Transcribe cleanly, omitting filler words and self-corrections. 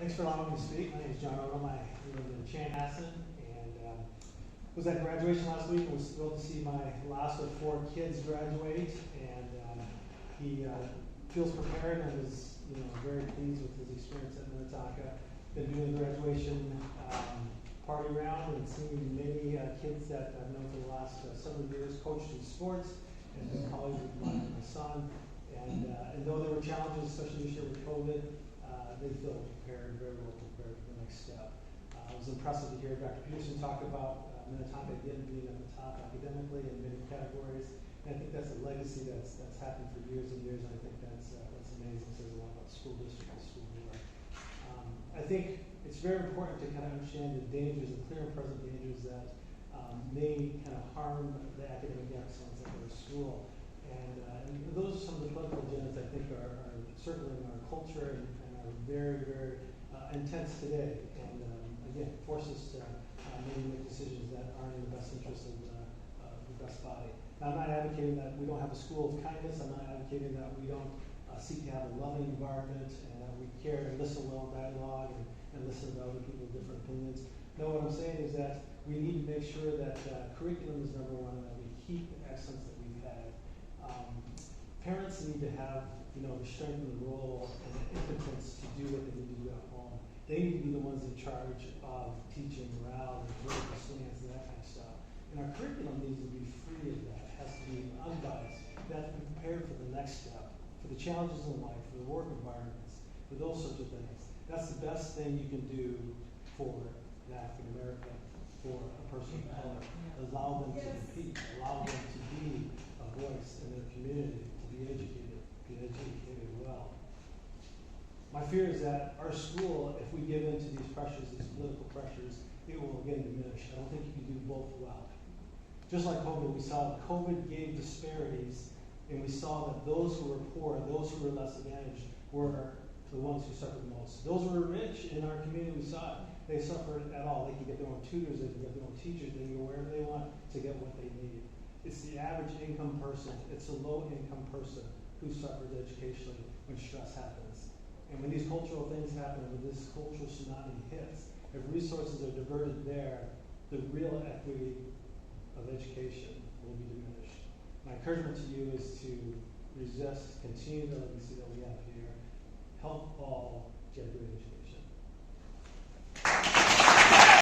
Thanks for allowing me to speak. My name is John Odom. I live in Chanhassen and was at graduation last week and was thrilled to see my last of four kids graduate. And he feels prepared and is very pleased with his experience at Minnetonka. Been doing the graduation party round and seeing many kids that I've known for the last several years, coached in sports and been colleagues with my son. And though there were challenges, especially this year with COVID, they feel prepared, very well prepared for the next step. It was impressive to hear Dr. Peterson talk about Minnetonka again being at the top academically in many categories. And I think that's a legacy that's happened for years and years, and I think that's amazing. It says a lot about the school district and school board. I think it's very important to kind of understand the dangers, the clear and present dangers that may kind of harm the academic excellence of our school. And those are some of the political agendas I think are certainly in our culture and are very, very intense today. And again, force us to maybe make decisions that aren't in the best interest of the best body. Now, I'm not advocating that we don't have a school of kindness. I'm not advocating that we don't seek to have a loving environment and that we care and listen well dialogue and listen to other people's different opinions. No, what I'm saying is that we need to make sure that curriculum is number one and that we keep the excellence that we've had. Parents need to have the strength and the role and the impotence to do what they need to do at home. They need to be the ones in charge of teaching morale and vertical stance and that kind of stuff. And our curriculum needs to be free of that. It has to be unbiased. It has to be prepared for the next step, for the challenges in life, for the work environments, for those sorts of things. That's the best thing you can do for an African American, for a person of color. Allow them to compete, allow them to be a voice in their community, to be educated well. My fear is that our school, if we give in to these pressures, these political pressures, it will again diminish. I don't think you can do both well. Just like COVID, we saw COVID gave disparities, and we saw that those who were poor, those who were less advantaged, were the ones who suffered most. Those who were rich in our community, we saw it. They suffered at all. They could get their own tutors, they could get their own teachers, they could go wherever they want to get what they need. It's the average income person, it's the low income person who suffers educationally when stress happens. And when these cultural things happen, when this cultural tsunami hits, if resources are diverted there, the real equity of education will be diminished. My encouragement to you is to resist, continue the legacy that we have here, help all get good education.